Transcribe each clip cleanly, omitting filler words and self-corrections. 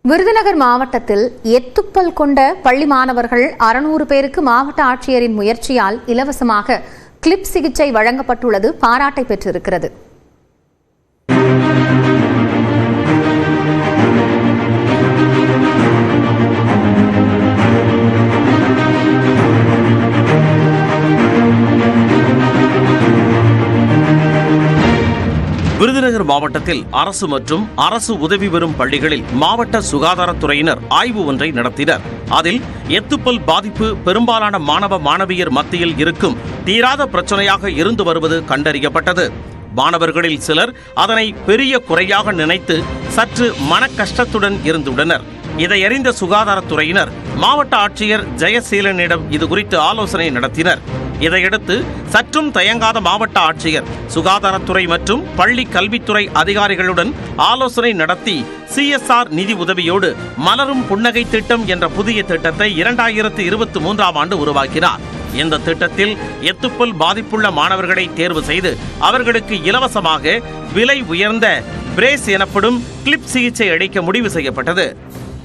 விருதுநகர் மாவட்டத்தில் எத்துப்பல் கொண்ட பள்ளி மாணவர்கள் 600 பேருக்கு மாவட்ட ஆட்சியரின் முயற்சியால் இலவசமாக கிளிப் சிகிச்சை வழங்கப்பட்டுள்ளது பாராட்டை பெற்றிருக்கிறது. விருதுநகர் மாவட்டத்தில் அரசு மற்றும் அரசு உதவி பெறும் பள்ளிகளில் மாவட்ட சுகாதாரத்துறையினர் ஆய்வு ஒன்றை நடத்தினர். அதில் எத்துப்பல் பாதிப்பு பெரும்பாலான மாணவ மாணவியர் மத்தியில் இருக்கும் தீராத பிரச்சனையாக இருந்து வருவது கண்டறியப்பட்டது. மாணவர்களில் சிலர் அதனை பெரிய குறையாக நினைத்து சற்று மன கஷ்டத்துடன் இருந்துள்ளனர். இதை அறிந்த சுகாதாரத்துறையினர் மாவட்ட ஆட்சியர் ஜெயசீலனிடம் இதுகுறித்து ஆலோசனை நடத்தினர். இதையடுத்து சற்றும் தயங்காத மாவட்ட ஆட்சியர் சுகாதாரத்துறை மற்றும் பள்ளி கல்வித்துறை அதிகாரிகளுடன் ஆலோசனை நடத்தி CSR நிதி உதவியோடு மலரும் புன்னகை திட்டம் என்ற புதிய திட்டத்தை 2023ஆம் ஆண்டு உருவாக்கினார். இந்த திட்டத்தில் எத்துப்பல் பாதிப்புள்ள மாணவர்களை தேர்வு செய்து அவர்களுக்கு இலவசமாக விலை உயர்ந்த பிரேஸ் எனப்படும் கிளிப் சிகிச்சை அளிக்க முடிவு செய்யப்பட்டது.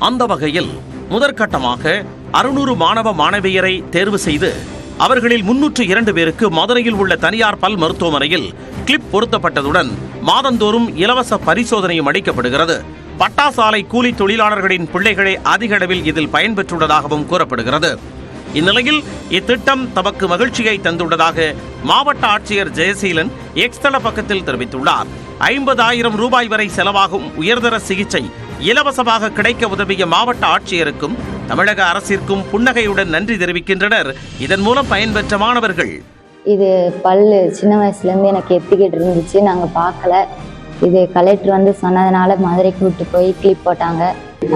அந்த வகையில் முதற்கட்டமாக 600 மாணவ மாணவியரை தேர்வு செய்து அவர்களில் 302 பேருக்கு மதுரையில் உள்ள தனியார் பல் மருத்துவமனையில் கிளிப் பொருத்தப்பட்டதுடன் மாதந்தோறும் இலவச பரிசோதனையும் அளிக்கப்படுகிறது. பட்டாசாலை கூலி தொழிலாளர்களின் பிள்ளைகளே அதிக அளவில் இதில் பயன்பெற்றுள்ளதாகவும் கூறப்படுகிறது. இந்நிலையில் இத்திட்டம் தமக்கு மகிழ்ச்சியை தந்துள்ளதாக மாவட்ட ஆட்சியர் ஜெயசீலன் எக்ஸ் தள பக்கத்தில் தெரிவித்துள்ளார். 50,000 ரூபாய் வரை செலவாகும் உயர்தர சிகிச்சை இலவசமாக கிடைக்க உதவிய மாவட்ட ஆட்சியருக்கும் தமிழக அரசிற்கும் புன்னகையுடன் நன்றி தெரிவிக்கின்றனர் இதன் மூலம் பயன்பெற்ற மாணவர்கள். இது பல்லு சின்ன வயசுலேருந்து எனக்கு எத்திக்கிட்டு இருந்துச்சு, நாங்கள் பார்க்கல. இது கலெக்டர் சொன்னதுனால மதுரை கூப்பிட்டு போய் கிளிப் போட்டாங்க.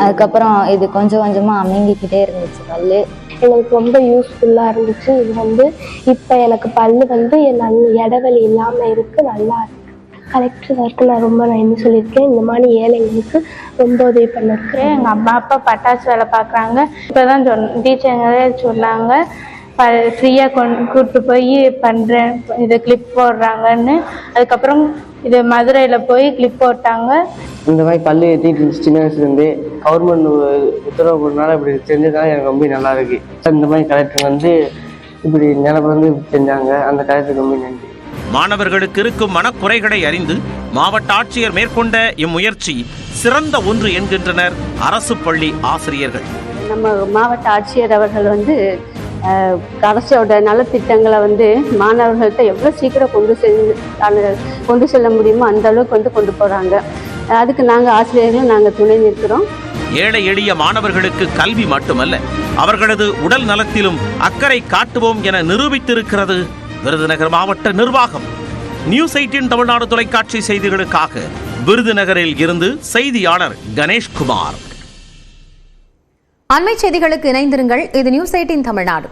அதுக்கப்புறம் இது கொஞ்சம் கொஞ்சமாக அமைங்கிக்கிட்டே இருந்துச்சு பல்லு. எனக்கு ரொம்ப யூஸ்ஃபுல்லாக இருந்துச்சு. இது இப்போ எனக்கு பல்லு இடவெளி இல்லாமல் இருக்குது, நல்லா இருக்கு. கலெக்டர் சாருக்கு நான் ரொம்ப நன்றி சொல்லியிருக்கேன். இந்த மாதிரி ஏழைங்களுக்கு ரொம்ப உதவி பண்ணிருக்கேன். எங்கள் அம்மா அப்பா பட்டாசு வேலை பார்க்குறாங்க. இப்போ தான் டீச்சருங்களே சொன்னாங்க ஃப்ரீயாக கூப்பிட்டு போய் பண்ணுறேன், இது கிளிப் போடுறாங்கன்னு. அதுக்கப்புறம் இது மதுரையில் போய் கிளிப் போட்டாங்க. இந்த மாதிரி பல்லு ஏற்றிட்டு இருந்துச்சு சின்ன வயசுலேருந்து. கவர்மெண்ட் உத்தரவு போடுறதுனால இப்படி செஞ்சதுனால எனக்கு ரொம்ப நல்லா இருக்கு. இந்த மாதிரி கலெக்டர் இப்படி நிலப்ப செஞ்சாங்க. அந்த கலெக்டருக்கு ரொம்ப நன்றி. மாணவர்களுக்கு இருக்கும் மனக்குறைகளை அறிந்து மாவட்ட ஆட்சியர் மேற்கொண்ட இம்முயற்சி சிறந்த ஒன்று என்கின்றனர் அரசு பள்ளி ஆசிரியர்கள். நம்ம மாவட்ட ஆட்சியர் அவர்கள் அரசோட நலத்திட்டங்களை மாணவர்கள்ட்ட எவ்வளோ சீக்கிரம் கொண்டு செல்ல முடியுமோ அந்த அளவுக்கு கொண்டு போகிறாங்க. அதுக்கு நாங்கள் ஆசிரியர்களும் நாங்கள் துணை நிற்கிறோம். ஏழை எளிய மாணவர்களுக்கு கல்வி மட்டுமல்ல, அவர்களது உடல் நலத்திலும் அக்கறை காட்டுவோம் என நிரூபித்திருக்கிறது விருதுநகர் மாவட்ட நிர்வாகம். நியூஸ் 18 தமிழ்நாடு தொலைக்காட்சி செய்திகளுக்காக விருதுநகரில் இருந்து செய்தியாளர் கணேஷ்குமார். அண்மை செய்திகளுக்கு இணைந்திருங்கள். இது நியூஸ் 18 தமிழ்நாடு.